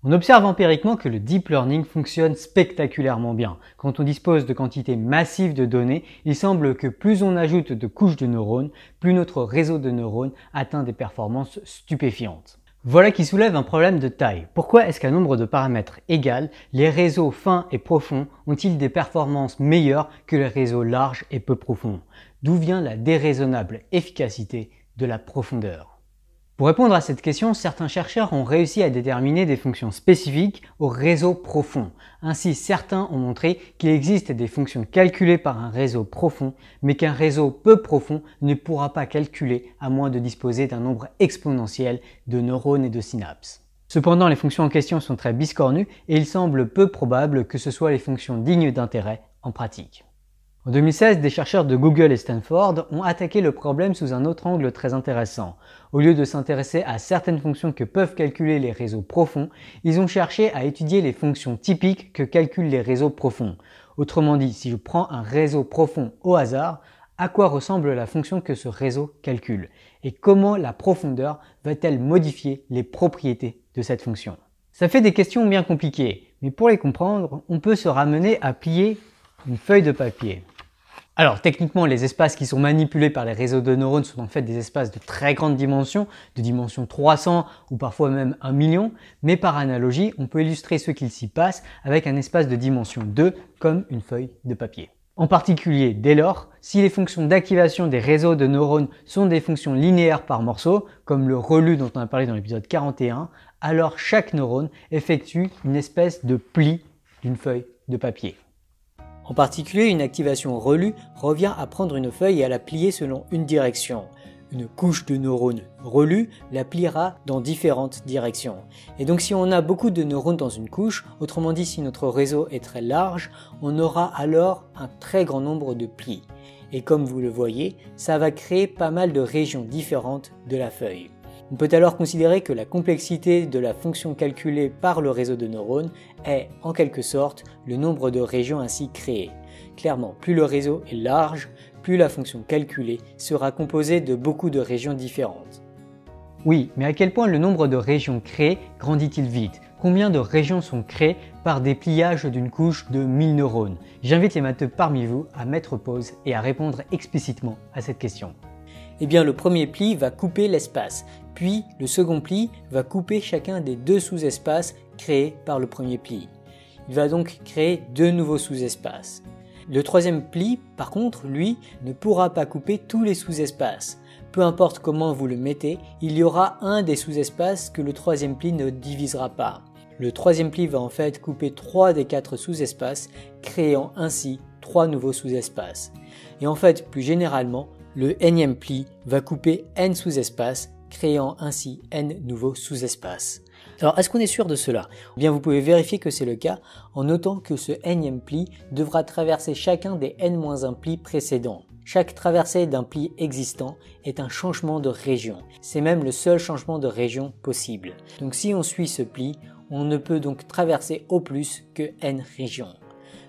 On observe empiriquement que le deep learning fonctionne spectaculairement bien. Quand on dispose de quantités massives de données, il semble que plus on ajoute de couches de neurones, plus notre réseau de neurones atteint des performances stupéfiantes. Voilà qui soulève un problème de taille. Pourquoi est-ce qu'à nombre de paramètres égal, les réseaux fins et profonds ont-ils des performances meilleures que les réseaux larges et peu profonds? D'où vient la déraisonnable efficacité de la profondeur? Pour répondre à cette question, certains chercheurs ont réussi à déterminer des fonctions spécifiques aux réseaux profonds. Ainsi, certains ont montré qu'il existe des fonctions calculées par un réseau profond, mais qu'un réseau peu profond ne pourra pas calculer à moins de disposer d'un nombre exponentiel de neurones et de synapses. Cependant, les fonctions en question sont très biscornues et il semble peu probable que ce soient les fonctions dignes d'intérêt en pratique. En 2016, des chercheurs de Google et Stanford ont attaqué le problème sous un autre angle très intéressant. Au lieu de s'intéresser à certaines fonctions que peuvent calculer les réseaux profonds, ils ont cherché à étudier les fonctions typiques que calculent les réseaux profonds. Autrement dit, si je prends un réseau profond au hasard, à quoi ressemble la fonction que ce réseau calcule? Et comment la profondeur va-t-elle modifier les propriétés de cette fonction? Ça fait des questions bien compliquées, mais pour les comprendre, on peut se ramener à plier une feuille de papier. Alors techniquement, les espaces qui sont manipulés par les réseaux de neurones sont en fait des espaces de très grande dimension, de dimension 300 ou parfois même 1 million, mais par analogie, on peut illustrer ce qu'il s'y passe avec un espace de dimension 2 comme une feuille de papier. En particulier, dès lors, si les fonctions d'activation des réseaux de neurones sont des fonctions linéaires par morceau, comme le ReLU dont on a parlé dans l'épisode 41, alors chaque neurone effectue une espèce de pli d'une feuille de papier. En particulier, une activation ReLU revient à prendre une feuille et à la plier selon une direction. Une couche de neurones ReLU la pliera dans différentes directions. Et donc si on a beaucoup de neurones dans une couche, autrement dit si notre réseau est très large, on aura alors un très grand nombre de plis. Et comme vous le voyez, ça va créer pas mal de régions différentes de la feuille. On peut alors considérer que la complexité de la fonction calculée par le réseau de neurones est, en quelque sorte, le nombre de régions ainsi créées. Clairement, plus le réseau est large, plus la fonction calculée sera composée de beaucoup de régions différentes. Oui, mais à quel point le nombre de régions créées grandit-il vite? Combien de régions sont créées par des pliages d'une couche de 1000 neurones? J'invite les matheux parmi vous à mettre pause et à répondre explicitement à cette question. Eh bien, le premier pli va couper l'espace, puis le second pli va couper chacun des deux sous-espaces créés par le premier pli. Il va donc créer deux nouveaux sous-espaces. Le troisième pli, par contre, lui, ne pourra pas couper tous les sous-espaces. Peu importe comment vous le mettez, il y aura un des sous-espaces que le troisième pli ne divisera pas. Le troisième pli va en fait couper 3 des 4 sous-espaces, créant ainsi 3 nouveaux sous-espaces. Et en fait, plus généralement, le nème pli va couper n sous-espaces, créant ainsi n nouveaux sous-espaces. Alors, est-ce qu'on est sûr de cela? Eh bien, vous pouvez vérifier que c'est le cas en notant que ce nème pli devra traverser chacun des n-1 plis précédents. Chaque traversée d'un pli existant est un changement de région. C'est même le seul changement de région possible. Donc, si on suit ce pli, on ne peut donc traverser au plus que n régions.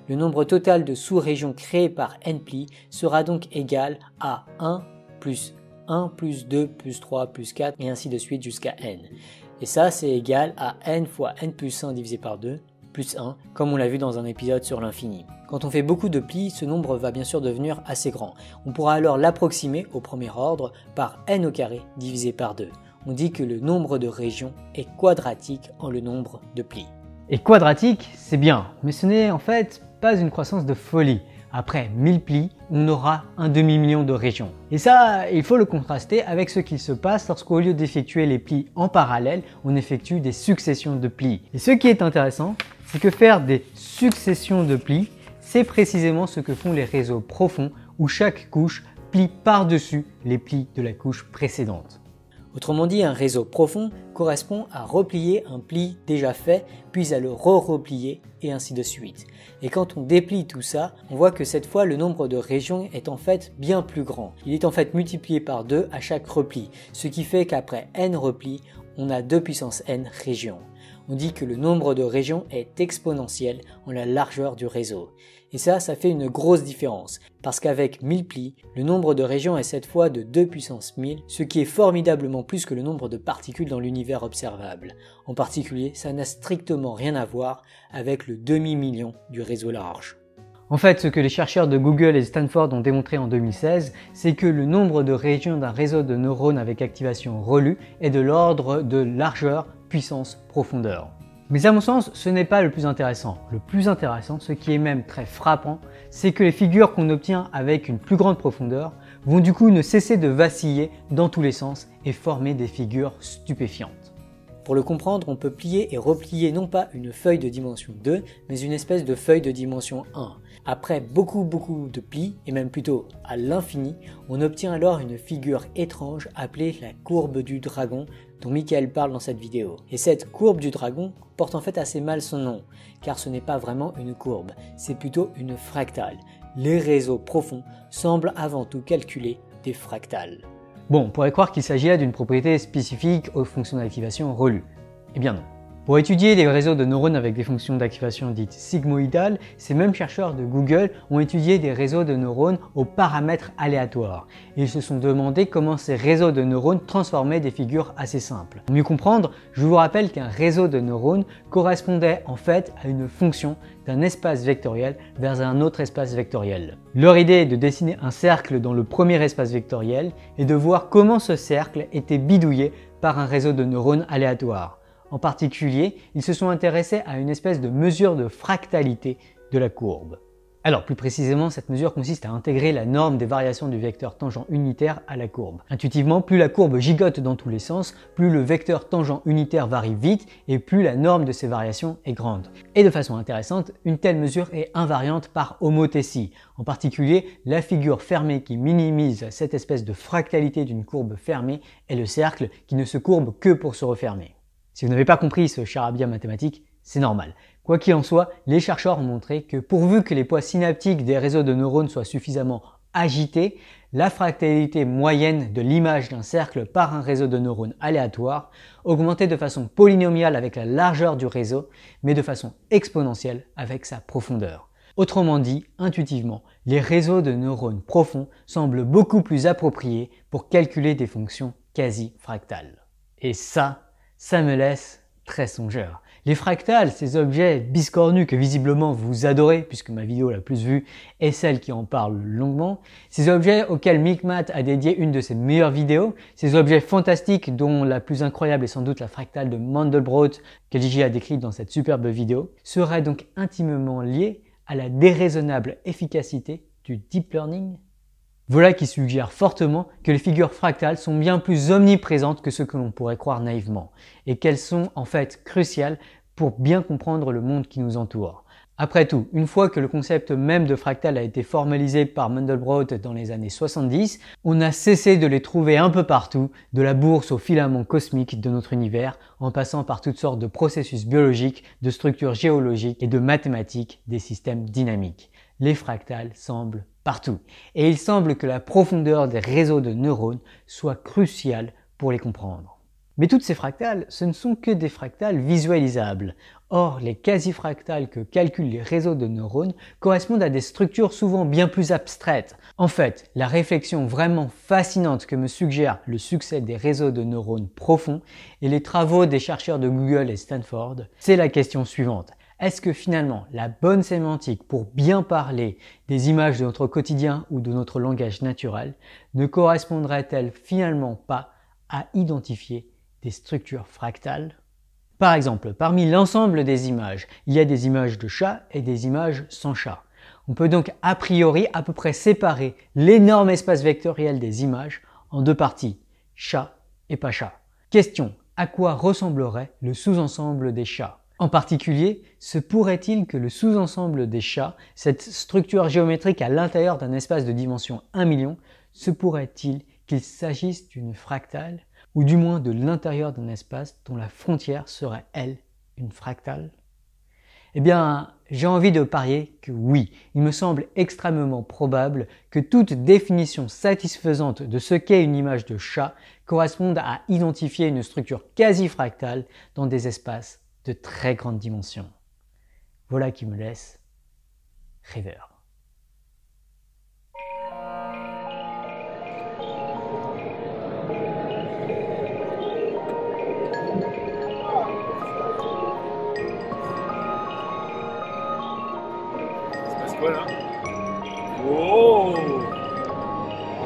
Le nombre total de sous-régions créées par n plis sera donc égal à 1 plus 1 plus 2 plus 3 plus 4 et ainsi de suite jusqu'à n. Et ça, c'est égal à n fois n plus 1 divisé par 2 plus 1, comme on l'a vu dans un épisode sur l'infini. Quand on fait beaucoup de plis, ce nombre va bien sûr devenir assez grand. On pourra alors l'approximer au premier ordre par n au carré divisé par 2. On dit que le nombre de régions est quadratique en le nombre de plis. Et quadratique, c'est bien, mais ce n'est en fait pas une croissance de folie. Après 1000 plis, on aura un demi-million de régions. Et ça, il faut le contraster avec ce qu'il se passe lorsqu'au lieu d'effectuer les plis en parallèle, on effectue des successions de plis. Et ce qui est intéressant, c'est que faire des successions de plis, c'est précisément ce que font les réseaux profonds où chaque couche plie par-dessus les plis de la couche précédente. Autrement dit, un réseau profond correspond à replier un pli déjà fait, puis à le re-replier et ainsi de suite. Et quand on déplie tout ça, on voit que cette fois le nombre de régions est en fait bien plus grand. Il est en fait multiplié par 2 à chaque repli, ce qui fait qu'après n replis, on a 2 puissance n régions. on dit que le nombre de régions est exponentiel en la largeur du réseau. Et ça fait une grosse différence, parce qu'avec 1000 plis, le nombre de régions est cette fois de 2 puissance 1000, ce qui est formidablement plus que le nombre de particules dans l'univers observable. En particulier, ça n'a strictement rien à voir avec le demi-million du réseau large. En fait, ce que les chercheurs de Google et Stanford ont démontré en 2016, c'est que le nombre de régions d'un réseau de neurones avec activation relue est de l'ordre de largeur, puissance, profondeur. Mais à mon sens, ce n'est pas le plus intéressant. Le plus intéressant, ce qui est même très frappant, c'est que les figures qu'on obtient avec une plus grande profondeur vont du coup ne cesser de vaciller dans tous les sens et former des figures stupéfiantes. Pour le comprendre, on peut plier et replier non pas une feuille de dimension 2, mais une espèce de feuille de dimension 1. Après beaucoup de plis, et même plutôt à l'infini, on obtient alors une figure étrange appelée la courbe du dragon, dont Michael parle dans cette vidéo. Et cette courbe du dragon porte en fait assez mal son nom, car ce n'est pas vraiment une courbe, c'est plutôt une fractale. Les réseaux profonds semblent avant tout calculer des fractales. Bon, on pourrait croire qu'il s'agit là d'une propriété spécifique aux fonctions d'activation relues. Eh bien non. Pour étudier les réseaux de neurones avec des fonctions d'activation dites sigmoïdales, ces mêmes chercheurs de Google ont étudié des réseaux de neurones aux paramètres aléatoires. Et ils se sont demandé comment ces réseaux de neurones transformaient des figures assez simples. Pour mieux comprendre, je vous rappelle qu'un réseau de neurones correspondait en fait à une fonction d'un espace vectoriel vers un autre espace vectoriel. Leur idée est de dessiner un cercle dans le premier espace vectoriel et de voir comment ce cercle était bidouillé par un réseau de neurones aléatoires. En particulier, ils se sont intéressés à une espèce de mesure de fractalité de la courbe. Alors plus précisément, cette mesure consiste à intégrer la norme des variations du vecteur tangent unitaire à la courbe. Intuitivement, plus la courbe gigote dans tous les sens, plus le vecteur tangent unitaire varie vite et plus la norme de ces variations est grande. Et de façon intéressante, une telle mesure est invariante par homothétie. En particulier, la figure fermée qui minimise cette espèce de fractalité d'une courbe fermée est le cercle qui ne se courbe que pour se refermer. Si vous n'avez pas compris ce charabia mathématique, c'est normal. Quoi qu'il en soit, les chercheurs ont montré que pourvu que les poids synaptiques des réseaux de neurones soient suffisamment agités, la fractalité moyenne de l'image d'un cercle par un réseau de neurones aléatoire augmentait de façon polynomiale avec la largeur du réseau, mais de façon exponentielle avec sa profondeur. Autrement dit, intuitivement, les réseaux de neurones profonds semblent beaucoup plus appropriés pour calculer des fonctions quasi fractales. Et ça me laisse très songeur. Les fractales, ces objets biscornus que visiblement vous adorez, puisque ma vidéo la plus vue est celle qui en parle longuement, ces objets auxquels Micmac a dédié une de ses meilleures vidéos, ces objets fantastiques dont la plus incroyable est sans doute la fractale de Mandelbrot qu'Eligi a décrite dans cette superbe vidéo, seraient donc intimement liés à la déraisonnable efficacité du deep learning. Voilà qui suggère fortement que les figures fractales sont bien plus omniprésentes que ce que l'on pourrait croire naïvement, et qu'elles sont en fait cruciales pour bien comprendre le monde qui nous entoure. Après tout, une fois que le concept même de fractal a été formalisé par Mandelbrot dans les années 70, on a cessé de les trouver un peu partout, de la bourse aux filaments cosmiques de notre univers, en passant par toutes sortes de processus biologiques, de structures géologiques et de mathématiques des systèmes dynamiques. Les fractales semblent partout. Et il semble que la profondeur des réseaux de neurones soit cruciale pour les comprendre. Mais toutes ces fractales, ce ne sont que des fractales visualisables. Or, les quasi-fractales que calculent les réseaux de neurones correspondent à des structures souvent bien plus abstraites. En fait, la réflexion vraiment fascinante que me suggère le succès des réseaux de neurones profonds et les travaux des chercheurs de Google et Stanford, c'est la question suivante. Est-ce que finalement la bonne sémantique pour bien parler des images de notre quotidien ou de notre langage naturel ne correspondrait-elle finalement pas à identifier des structures fractales? Par exemple, parmi l'ensemble des images, il y a des images de chats et des images sans chat. On peut donc a priori à peu près séparer l'énorme espace vectoriel des images en deux parties, chat et pas chat. Question, à quoi ressemblerait le sous-ensemble des chats? En particulier, se pourrait-il que le sous-ensemble des chats, cette structure géométrique à l'intérieur d'un espace de dimension 1 million, se pourrait-il qu'il s'agisse d'une fractale, ou du moins de l'intérieur d'un espace dont la frontière serait, elle, une fractale? Eh bien, j'ai envie de parier que oui, il me semble extrêmement probable que toute définition satisfaisante de ce qu'est une image de chat corresponde à identifier une structure quasi fractale dans des espaces de très grande dimension. Voilà qui me laisse rêveur. Ça se passe quoi là? Oh!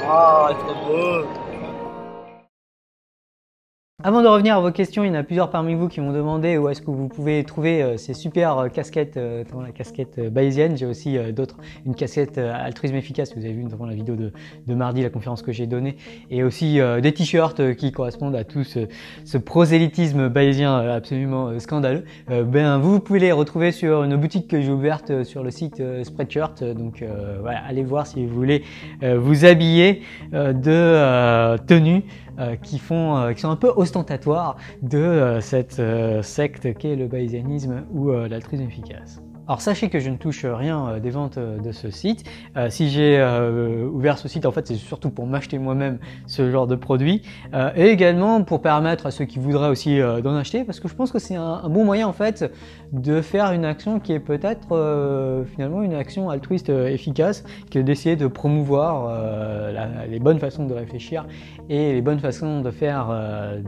Ah, trop beau! Avant de revenir à vos questions, il y en a plusieurs parmi vous qui m'ont demandé où est-ce que vous pouvez trouver ces super casquettes, notamment la casquette bayésienne. J'ai aussi une casquette altruisme efficace que vous avez vu notamment la vidéo de mardi, la conférence que j'ai donnée, et aussi des t-shirts qui correspondent à tout ce prosélytisme bayésien absolument scandaleux. Vous pouvez les retrouver sur une boutique que j'ai ouverte sur le site Spreadshirt. Donc voilà, allez voir si vous voulez vous habiller de tenues qui sont un peu ostentatoires de cette secte qu'est le bayésianisme ou l'altruisme efficace. Alors sachez que je ne touche rien des ventes de ce site. Si j'ai ouvert ce site, en fait c'est surtout pour m'acheter moi-même ce genre de produit et également pour permettre à ceux qui voudraient aussi d'en acheter, parce que je pense que c'est un bon moyen en fait de faire une action qui est peut-être finalement une action altruiste efficace, que d'essayer de promouvoir les bonnes façons de réfléchir et les bonnes façons de faire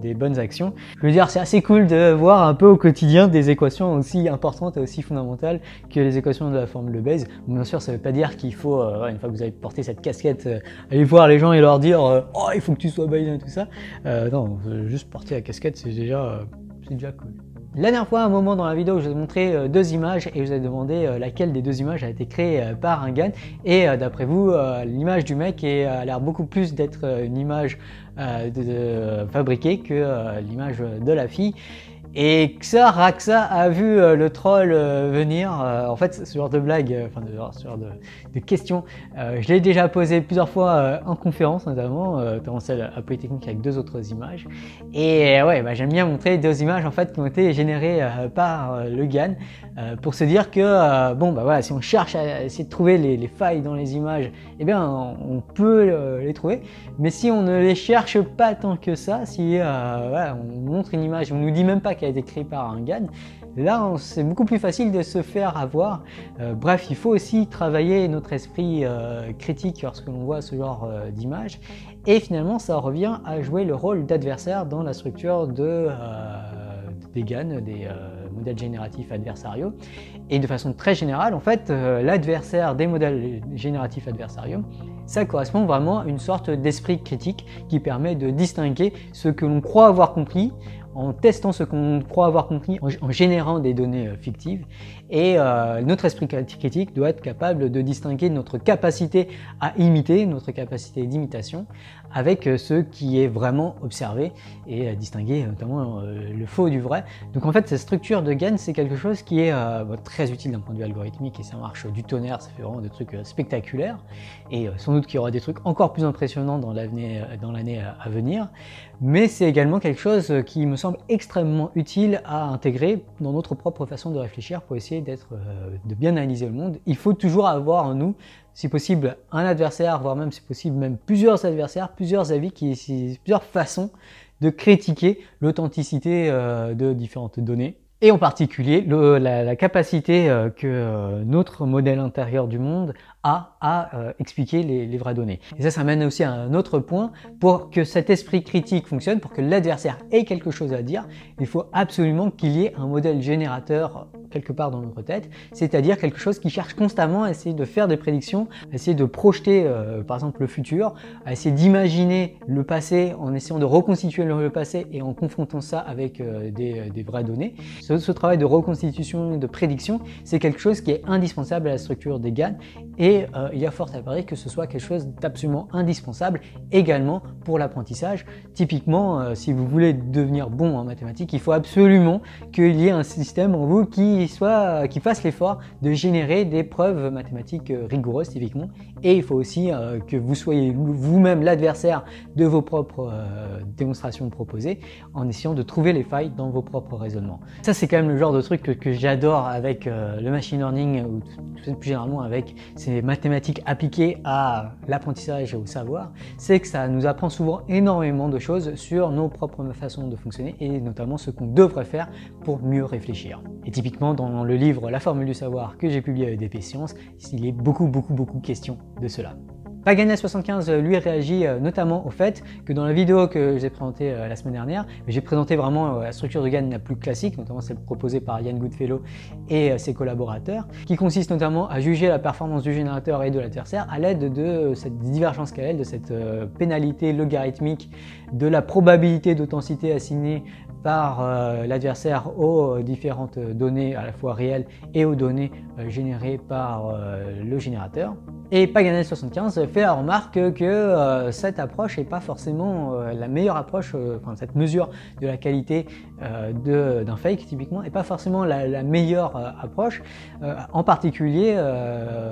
des bonnes actions. Je veux dire, c'est assez cool de voir un peu au quotidien des équations aussi importantes et aussi fondamentales que les équations de la formule de Bayes. Bien sûr, ça ne veut pas dire qu'il faut, une fois que vous avez porté cette casquette, aller voir les gens et leur dire oh, il faut que tu sois Bayesien et tout ça. Non, juste porter la casquette, c'est déjà cool. La dernière fois, à un moment dans la vidéo, je vous ai montré deux images et je vous ai demandé laquelle des deux images a été créée par un GAN. Et d'après vous, l'image du mec a l'air beaucoup plus d'être une image fabriquée que l'image de la fille. Et Raxa a vu le troll venir. En fait, ce genre de blague, ce genre de questions, je l'ai déjà posé plusieurs fois en conférence, notamment celle à Polytechnique avec deux autres images. Et ouais, j'aime bien montrer deux images en fait qui ont été générées par le GAN pour se dire que voilà, si on cherche à essayer de trouver les failles dans les images, eh bien on peut les trouver. Mais si on ne les cherche pas tant que ça, si voilà, on montre une image, on nous dit même pas qu'elle a été créée par un GAN, là c'est beaucoup plus facile de se faire avoir. Bref, il faut aussi travailler notre esprit critique lorsque l'on voit ce genre d'image, et finalement ça revient à jouer le rôle d'adversaire dans la structure des GAN, des modèles génératifs adversariaux. Et de façon très générale, en fait, l'adversaire des modèles génératifs adversariaux, ça correspond vraiment à une sorte d'esprit critique qui permet de distinguer ce que l'on croit avoir compris en testant ce qu'on croit avoir compris, en générant des données fictives. Et notre esprit critique doit être capable de distinguer notre capacité à imiter, notre capacité d'imitation, avec ce qui est vraiment observé, et distinguer notamment le faux du vrai. Donc en fait, cette structure de GAN, c'est quelque chose qui est très utile d'un point de vue algorithmique, et ça marche du tonnerre, ça fait vraiment des trucs spectaculaires, et sans doute qu'il y aura des trucs encore plus impressionnants dans l'année à venir. Mais c'est également quelque chose qui me semble extrêmement utile à intégrer dans notre propre façon de réfléchir pour essayer de bien analyser le monde. Il faut toujours avoir en nous, si possible, un adversaire, voire même si possible même plusieurs adversaires, plusieurs avis, plusieurs façons de critiquer l'authenticité de différentes données. Et en particulier la capacité que notre modèle intérieur du monde a à expliquer les vraies données. Et ça mène aussi à un autre point. Pour que cet esprit critique fonctionne, pour que l'adversaire ait quelque chose à dire, il faut absolument qu'il y ait un modèle générateur quelque part dans notre tête, c'est-à-dire quelque chose qui cherche constamment à essayer de faire des prédictions, à essayer de projeter par exemple le futur, à essayer d'imaginer le passé en essayant de reconstituer le passé et en confrontant ça avec des vraies données. Ce travail de reconstitution et de prédiction, c'est quelque chose qui est indispensable à la structure des GAN, et il y a fort à parier que ce soit quelque chose d'absolument indispensable également pour l'apprentissage. Typiquement, si vous voulez devenir bon en mathématiques, il faut absolument qu'il y ait un système en vous qui qui fasse l'effort de générer des preuves mathématiques rigoureuses typiquement. Et il faut aussi que vous soyez vous-même l'adversaire de vos propres démonstrations proposées en essayant de trouver les failles dans vos propres raisonnements. Ça, c'est quand même le genre de truc que j'adore avec le machine learning ou plus généralement avec ces mathématiques appliquées à l'apprentissage et au savoir. C'est que ça nous apprend souvent énormément de choses sur nos propres façons de fonctionner et notamment ce qu'on devrait faire pour mieux réfléchir. Et typiquement dans le livre La formule du savoir que j'ai publié avec DP Science, il est beaucoup question de cela. Paganel75 lui réagit notamment au fait que dans la vidéo que j'ai présentée la semaine dernière, j'ai présenté vraiment la structure de GAN la plus classique, notamment celle proposée par Ian Goodfellow et ses collaborateurs, qui consiste notamment à juger la performance du générateur et de l'adversaire à l'aide de cette divergence KL, de cette pénalité logarithmique de la probabilité d'authenticité assignée par l'adversaire aux différentes données à la fois réelles et aux données générées par le générateur. Et Paganel75 fait la remarque que cette approche n'est pas forcément la meilleure approche, enfin cette mesure de la qualité d'un fake typiquement n'est pas forcément la meilleure approche, en particulier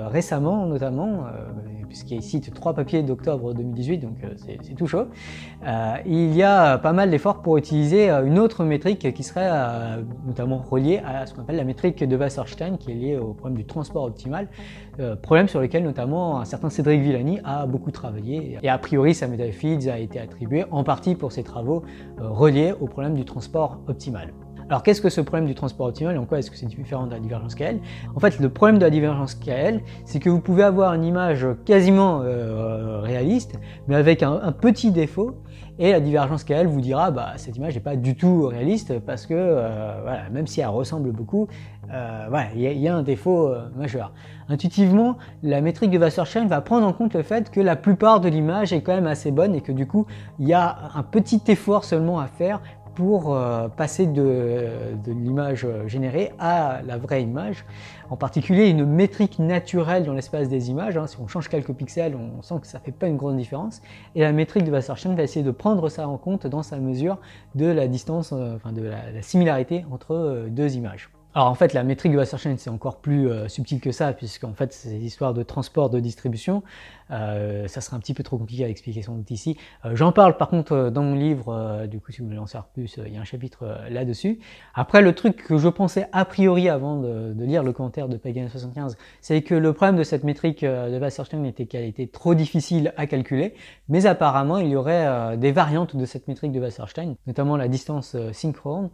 récemment notamment, puisqu'il cite 3 papiers d'octobre 2018, donc c'est tout chaud, il y a pas mal d'efforts pour utiliser une autre métrique qui serait notamment reliée à ce qu'on appelle la métrique de Wasserstein, qui est liée au problème du transport optimal, problème sur lequel notamment un certain Cédric Villani a beaucoup travaillé et a priori sa médaille Fields a été attribuée en partie pour ses travaux reliés au problème du transport optimal. Alors qu'est-ce que ce problème du transport optimal et en quoi est-ce que c'est différent de la divergence KL? En fait, le problème de la divergence KL, c'est que vous pouvez avoir une image quasiment réaliste, mais avec un petit défaut, et la divergence KL vous dira bah cette image n'est pas du tout réaliste parce que voilà, même si elle ressemble beaucoup, voilà, il y a un défaut majeur. Intuitivement, la métrique de Wasserstein va prendre en compte le fait que la plupart de l'image est quand même assez bonne et que du coup, il y a un petit effort seulement à faire pour passer de l'image générée à la vraie image. En particulier, une métrique naturelle dans l'espace des images. Si on change quelques pixels, on sent que ça ne fait pas une grande différence. Et la métrique de Wasserstein va essayer de prendre ça en compte dans sa mesure de la distance, enfin de la similarité entre deux images. Alors en fait, la métrique de Wasserstein, c'est encore plus subtil que ça, puisqu'en fait, c'est des histoires de transport, de distribution. Ça serait un petit peu trop compliqué à expliquer sans doute ici. J'en parle par contre dans mon livre, du coup si vous voulez en savoir plus, il y a un chapitre là-dessus. Après, le truc que je pensais a priori avant de lire le commentaire de Paganel75, c'est que le problème de cette métrique de Wasserstein était qu'elle était trop difficile à calculer, mais apparemment il y aurait des variantes de cette métrique de Wasserstein, notamment la distance synchrone,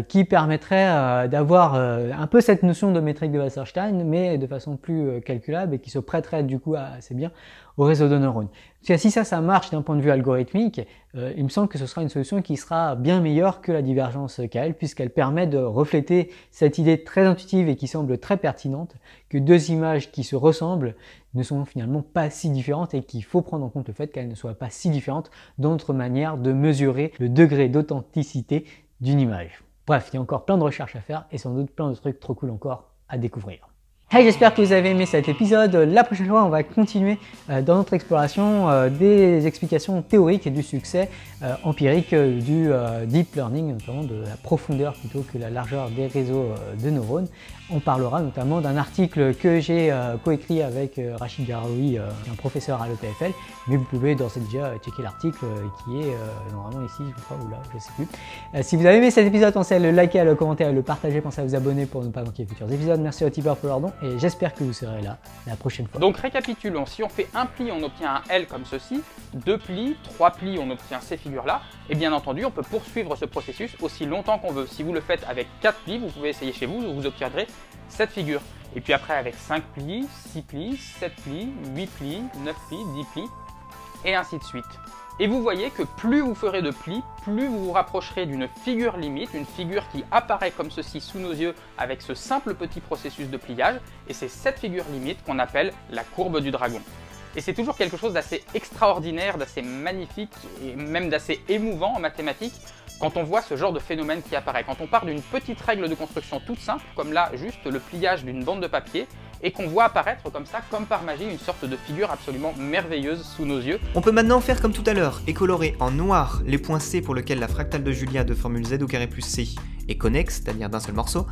qui permettrait d'avoir un peu cette notion de métrique de Wasserstein, mais de façon plus calculable et qui se prêterait du coup assez bien au réseau de neurones. Parce que si ça marche d'un point de vue algorithmique, il me semble que ce sera une solution qui sera bien meilleure que la divergence KL, puisqu'elle permet de refléter cette idée très intuitive et qui semble très pertinente, que deux images qui se ressemblent ne sont finalement pas si différentes et qu'il faut prendre en compte le fait qu'elles ne soient pas si différentes dans notre manière de mesurer le degré d'authenticité d'une image. Bref, il y a encore plein de recherches à faire et sans doute plein de trucs trop cool encore à découvrir. Hey, j'espère que vous avez aimé cet épisode. La prochaine fois, on va continuer dans notre exploration des explications théoriques et du succès empirique du deep learning, notamment de la profondeur plutôt que la largeur des réseaux de neurones. On parlera notamment d'un article que j'ai coécrit avec Rachid Garoui, un professeur à l'EPFL, mais vous pouvez d'ores et déjà checker l'article qui est normalement ici, je crois, ou là, je ne sais plus. Si vous avez aimé cet épisode, pensez à le liker, à le commenter, à le partager, pensez à vous abonner pour ne pas manquer les futurs épisodes. Merci aux tipeurs pour leur don et j'espère que vous serez là la prochaine fois. Donc récapitulons, si on fait un pli, on obtient un L comme ceci, 2 plis, 3 plis, on obtient ces figures-là, et bien entendu, on peut poursuivre ce processus aussi longtemps qu'on veut. Si vous le faites avec 4 plis, vous pouvez essayer chez vous, vous obtiendrez cette figure. Et puis après avec 5 plis, 6 plis, 7 plis, 8 plis, 9 plis, 10 plis, et ainsi de suite. Et vous voyez que plus vous ferez de plis, plus vous vous rapprocherez d'une figure limite, une figure qui apparaît comme ceci sous nos yeux avec ce simple petit processus de pliage, et c'est cette figure limite qu'on appelle la courbe du dragon. Et c'est toujours quelque chose d'assez extraordinaire, d'assez magnifique et même d'assez émouvant en mathématiques quand on voit ce genre de phénomène qui apparaît. Quand on part d'une petite règle de construction toute simple, comme là juste le pliage d'une bande de papier, et qu'on voit apparaître comme ça, comme par magie, une sorte de figure absolument merveilleuse sous nos yeux. On peut maintenant faire comme tout à l'heure et colorer en noir les points C pour lesquels la fractale de Julia de formule Z au carré plus C et connexes, c'est-à-dire d'un seul morceau,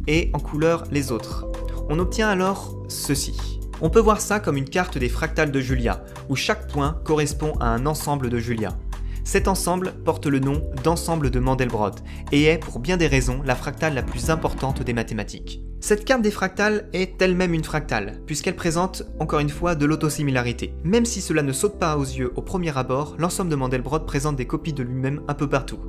et en couleur les autres. On obtient alors ceci. On peut voir ça comme une carte des fractales de Julia, où chaque point correspond à un ensemble de Julia. Cet ensemble porte le nom d'ensemble de Mandelbrot et est, pour bien des raisons, la fractale la plus importante des mathématiques. Cette carte des fractales est elle-même une fractale, puisqu'elle présente, encore une fois, de l'autosimilarité. Même si cela ne saute pas aux yeux au premier abord, l'ensemble de Mandelbrot présente des copies de lui-même un peu partout.